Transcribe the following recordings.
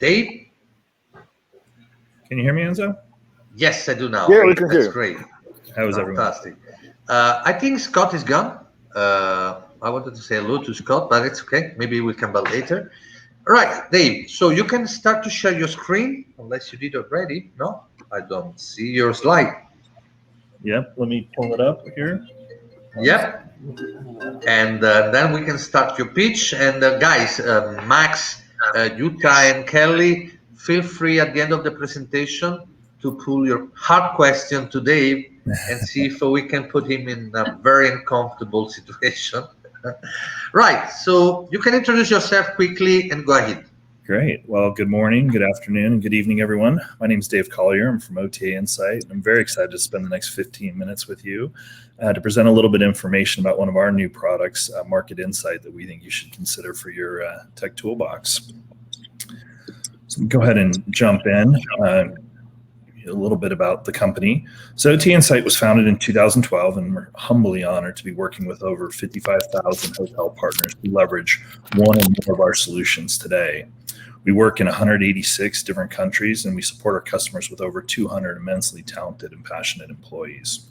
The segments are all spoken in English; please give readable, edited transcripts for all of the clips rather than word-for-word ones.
Dave? Can you hear me, Enzo? Yes, I do now. Yeah, we can hear. That's great. How is everyone? Fantastic. I think Scott is gone. I wanted to say hello to Scott, but it's okay. Maybe we'll come back later. All right, Dave. So you can start to share your screen, unless you did already. No, I don't see your slide. Yep, let me pull it up here. Yep. And then we can start your pitch. And guys, Max, Yuta, and Kelly, feel free at the end of the presentation to pull your hard question to Dave and see if we can put him in a very uncomfortable situation. Right. So you can introduce yourself quickly and go ahead. Great. Well, good morning, good afternoon, and good evening, everyone. My name is Dave Collier. I'm from OTA Insight. I'm very excited to spend the next 15 minutes with you to present a little bit of information about one of our new products, Market Insight, that we think you should consider for your tech toolbox. So go ahead and jump in. A little bit about the company. So OTA Insight was founded in 2012, and we're humbly honored to be working with over 55,000 hotel partners who leverage one or more of our solutions today. We work in 186 different countries, and we support our customers with over 200 immensely talented and passionate employees.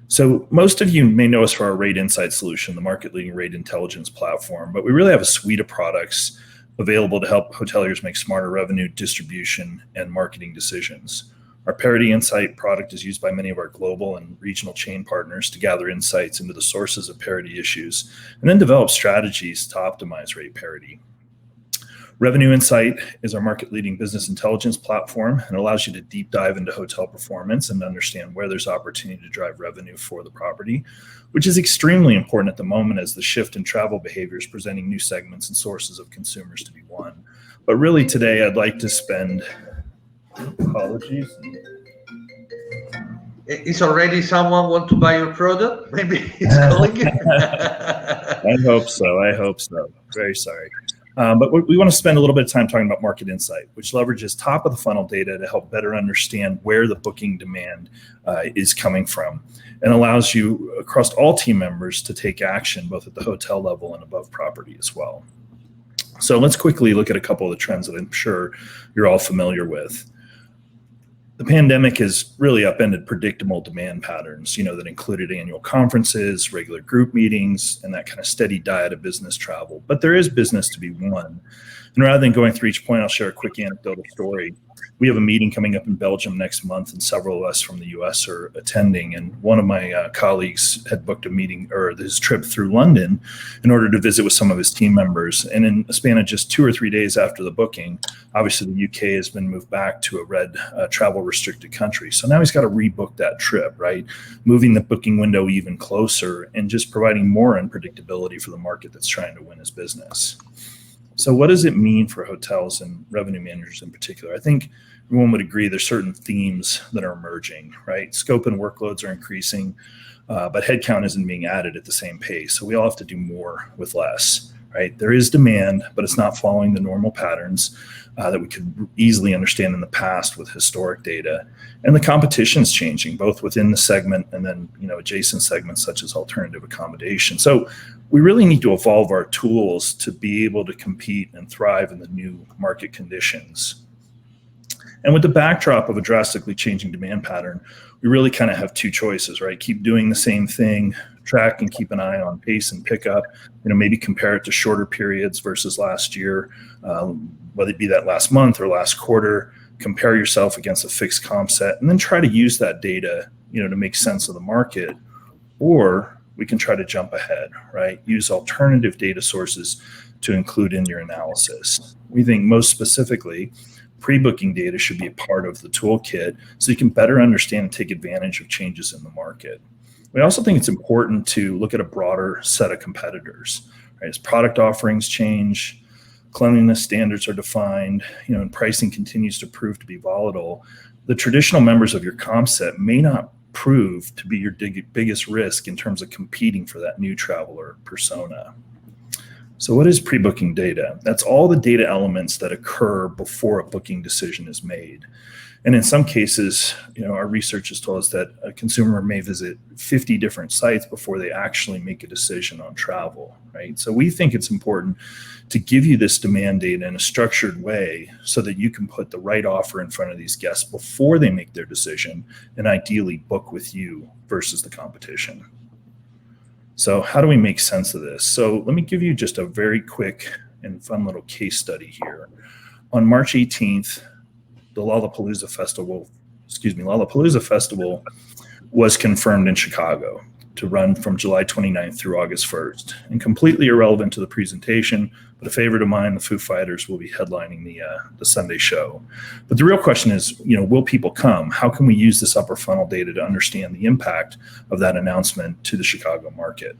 So most of you may know us for our Rate Insight solution, the market-leading rate intelligence platform, but we really have a suite of products available to help hoteliers make smarter revenue distribution and marketing decisions. Our Parity Insight product is used by many of our global and regional chain partners to gather insights into the sources of parity issues and then develop strategies to optimize rate parity. Revenue Insight is our market-leading business intelligence platform and allows you to deep dive into hotel performance and understand where there's opportunity to drive revenue for the property, which is extremely important at the moment as the shift in travel behavior is presenting new segments and sources of consumers to be won. But really today, I'd like to spend, apologies. Is already someone want to buy your product? Maybe he's calling you. I hope so. Very sorry. But we want to spend a little bit of time talking about Market Insight, which leverages top of the funnel data to help better understand where the booking demand is coming from and allows you across all team members to take action both at the hotel level and above property as well. So let's quickly look at a couple of the trends that I'm sure you're all familiar with. The pandemic has really upended predictable demand patterns, that included annual conferences, regular group meetings, and that kind of steady diet of business travel. But there is business to be won. And rather than going through each point, I'll share a quick anecdotal story. We have a meeting coming up in Belgium next month, and several of us from the US are attending. And one of my colleagues had booked a meeting or his trip through London in order to visit with some of his team members. And in a span of just 2 or 3 days after the booking, obviously the UK has been moved back to a red travel restricted country. So now he's got to rebook that trip, right? Moving the booking window even closer and just providing more unpredictability for the market that's trying to win his business. So what does it mean for hotels and revenue managers in particular? I think everyone would agree there's certain themes that are emerging, right? Scope and workloads are increasing, but headcount isn't being added at the same pace. So we all have to do more with less, right? There is demand, but it's not following the normal patterns that we could easily understand in the past with historic data. And the competition is changing, both within the segment and then adjacent segments such as alternative accommodation. So we really need to evolve our tools to be able to compete and thrive in the new market conditions. And with the backdrop of a drastically changing demand pattern, we really kind of have two choices, right? Keep doing the same thing, track and keep an eye on pace and pickup, maybe compare it to shorter periods versus last year, whether it be that last month or last quarter, compare yourself against a fixed comp set, and then try to use that data, to make sense of the market. Or we can try to jump ahead, right? Use alternative data sources to include in your analysis. We think most specifically, pre-booking data should be a part of the toolkit so you can better understand and take advantage of changes in the market. We also think it's important to look at a broader set of competitors, right? As product offerings change, cleanliness standards are defined, and pricing continues to prove to be volatile, the traditional members of your comp set may not prove to be your biggest risk in terms of competing for that new traveler persona. So what is pre-booking data? That's all the data elements that occur before a booking decision is made. And in some cases, our research has told us that a consumer may visit 50 different sites before they actually make a decision on travel, right? So we think it's important to give you this demand data in a structured way so that you can put the right offer in front of these guests before they make their decision and ideally book with you versus the competition. So how do we make sense of this? So let me give you just a very quick and fun little case study here. On March 18th, the Lollapalooza Festival was confirmed in Chicago to run from July 29th through August 1st. And completely irrelevant to the presentation, but a favorite of mine, the Foo Fighters will be headlining the Sunday show. But the real question is, will people come? How can we use this upper funnel data to understand the impact of that announcement to the Chicago market?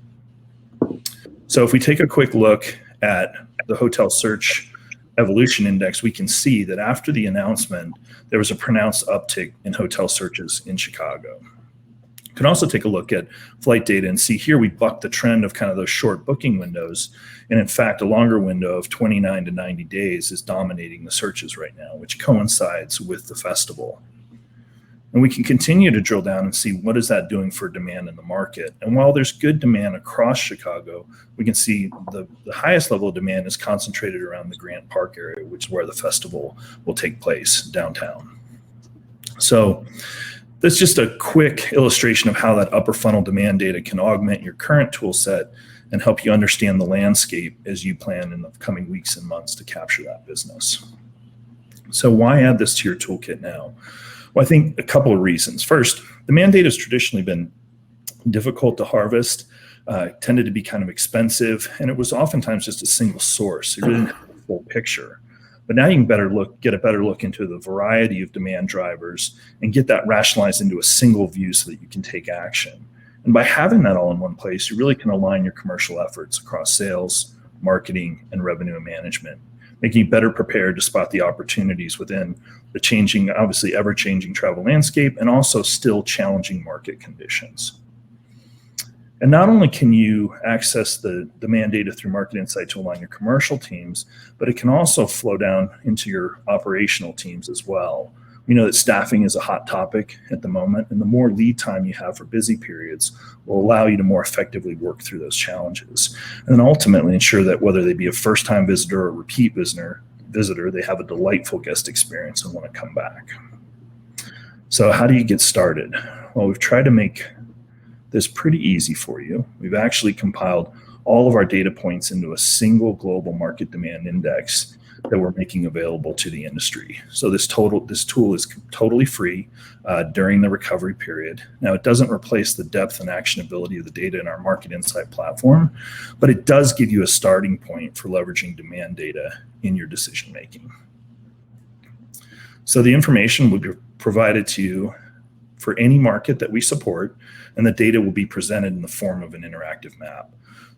So if we take a quick look at the hotel search evolution index, we can see that after the announcement, there was a pronounced uptick in hotel searches in Chicago. You can also take a look at flight data and see here we bucked the trend of kind of those short booking windows. And in fact, a longer window of 29 to 90 days is dominating the searches right now, which coincides with the festival. And we can continue to drill down and see what is that doing for demand in the market. And while there's good demand across Chicago, we can see the highest level of demand is concentrated around the Grant Park area, which is where the festival will take place downtown. So that's just a quick illustration of how that upper funnel demand data can augment your current tool set and help you understand the landscape as you plan in the coming weeks and months to capture that business. So why add this to your toolkit now? Well, I think a couple of reasons. First, demand data has traditionally been difficult to harvest, tended to be kind of expensive, and it was oftentimes just a single source. You really didn't have a full picture. But now you can get a better look into the variety of demand drivers and get that rationalized into a single view so that you can take action. And by having that all in one place, you really can align your commercial efforts across sales, marketing, and revenue management, making you better prepared to spot the opportunities within the changing, obviously ever-changing travel landscape and also still challenging market conditions. And not only can you access the demand data through Market Insight to align your commercial teams, but it can also flow down into your operational teams as well. We know that staffing is a hot topic at the moment, and the more lead time you have for busy periods will allow you to more effectively work through those challenges. And then ultimately ensure that whether they be a first-time visitor or repeat visitor, they have a delightful guest experience and want to come back. So how do you get started? Well, we've tried to make this pretty easy for you. We've actually compiled all of our data points into a single global market demand index that we're making available to the industry. So this tool is totally free during the recovery period. Now, it doesn't replace the depth and actionability of the data in our Market Insight platform, but it does give you a starting point for leveraging demand data in your decision making. So the information will be provided to you for any market that we support, and the data will be presented in the form of an interactive map.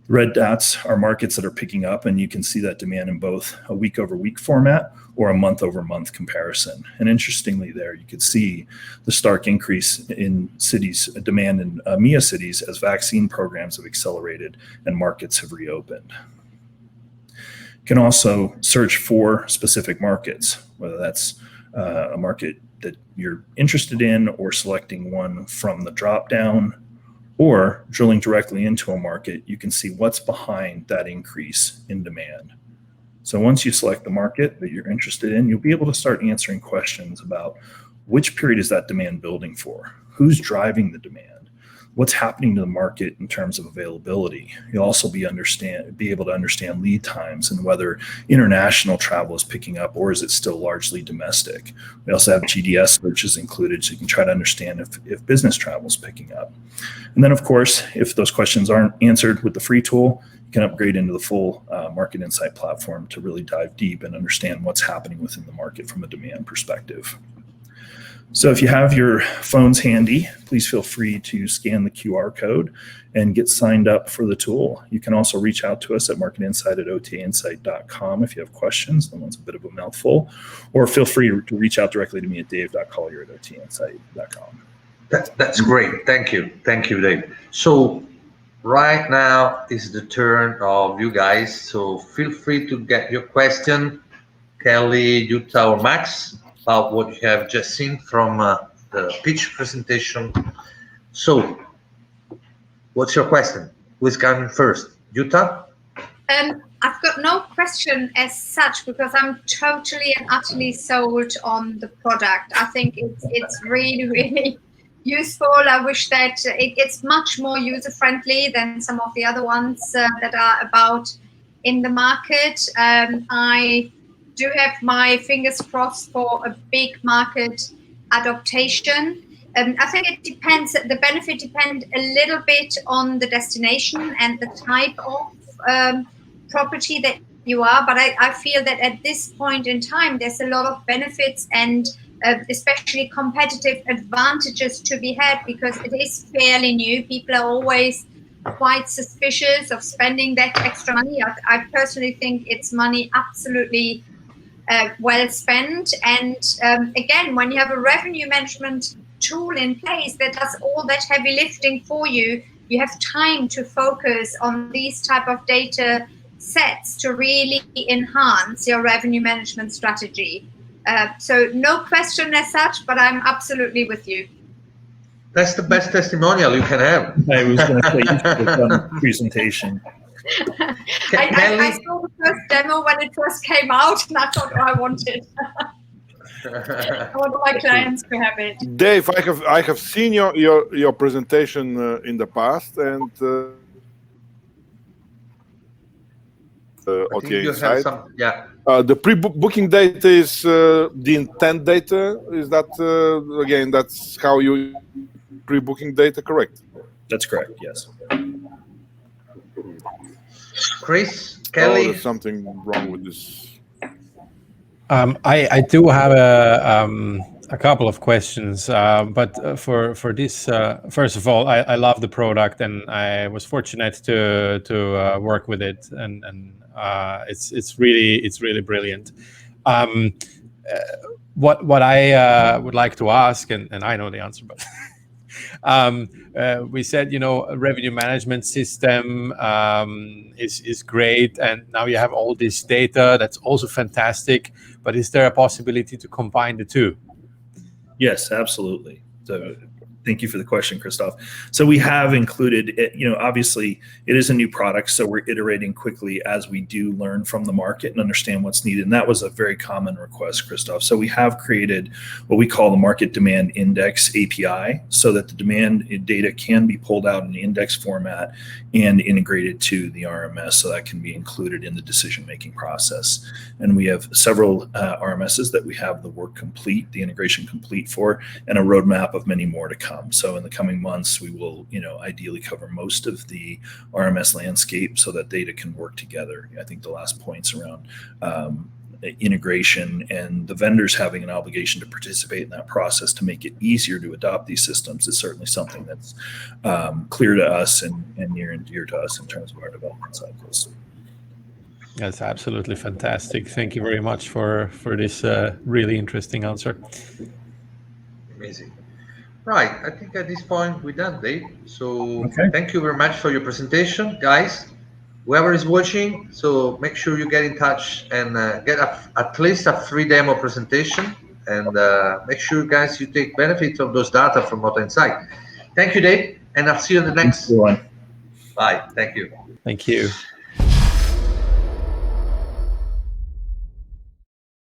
The red dots are markets that are picking up, and you can see that demand in both a week-over-week format or a month-over-month comparison. And interestingly there, you could see the stark increase in cities, demand in EMEA cities as vaccine programs have accelerated and markets have reopened. You can also search for specific markets, whether that's a market that you're interested in or selecting one from the drop-down, or drilling directly into a market, you can see what's behind that increase in demand. So once you select the market that you're interested in, you'll be able to start answering questions about which period is that demand building for? Who's driving the demand? What's happening to the market in terms of availability? You'll also be able to understand lead times and whether international travel is picking up or is it still largely domestic. We also have GDS searches included, so you can try to understand if business travel is picking up. And then, of course, if those questions aren't answered with the free tool, you can upgrade into the full Market Insight platform to really dive deep and understand what's happening within the market from a demand perspective. So if you have your phones handy, please feel free to scan the QR code and get signed up for the tool. You can also reach out to us at marketinsight@otainsight.com if you have questions. That one's a bit of a mouthful. Or feel free to reach out directly to me at dave.collier@otainsight.com. That's great. Thank you. Thank you, Dave. So right now is the turn of you guys. So feel free to get your question, Kelly, Jutta, or Max. about what you have just seen from the pitch presentation. So, what's your question? Who's coming first? Jutta? I've got no question as such because I'm totally and utterly sold on the product. I think it's really, really useful. I wish that it's much more user-friendly than some of the other ones that are about in the market. I do have my fingers crossed for a big market adaptation. I think it depends, the benefit depends a little bit on the destination and the type of property that you are, but I feel that at this point in time there's a lot of benefits and especially competitive advantages to be had because it is fairly new. People are always quite suspicious of spending that extra money. I personally think it's money absolutely well spent, and again, when you have a revenue management tool in place that does all that heavy lifting for you, you have time to focus on these type of data sets to really enhance your revenue management strategy. So no question as such, but I'm absolutely with you. That's the best testimonial you can have. I was going to say, you should have done a presentation. I saw the first demo when it first came out, and I thought, oh, I want it. I want my clients to have it. Dave, I have seen your presentation in the past, and OTA Insight. The pre-booking data is the intent data. Is that again? That's how you pre-booking data, correct? That's correct. Yes. Chris, Kelly, there's something wrong with this. I do have a couple of questions, but for this, first of all, I love the product, and I was fortunate to work with it, and it's really brilliant. What I would like to ask, and I know the answer, but we said, a revenue management system is great, and now you have all this data. That's also fantastic. But is there a possibility to combine the two? Yes, absolutely. So thank you for the question, Christoph. So we have included, obviously it is a new product, so we're iterating quickly as we do learn from the market and understand what's needed. And that was a very common request, Christoph. So we have created what we call the Market Demand Index API, so that the demand data can be pulled out in the index format and integrated to the RMS, so that can be included in the decision-making process. And we have several RMSs that we have the work complete, the integration complete for, and a roadmap of many more to come. So in the coming months, we will, ideally cover most of the RMS landscape so that data can work together. I think the last points around integration and the vendors having an obligation to participate in that process to make it easier to adopt these systems is certainly something that's clear to us and near and dear to us in terms of our development cycles. That's absolutely fantastic. Thank you very much for this really interesting answer. Amazing. Right, I think at this point we're done, Dave. So okay. Thank you very much for your presentation, guys. Whoever is watching, so make sure you get in touch and get at least a free demo presentation, and make sure, guys, you take benefit of those data from OTA Insight. Thank you, Dave, and I'll see you in the next one. Bye. Thank you. Thank you.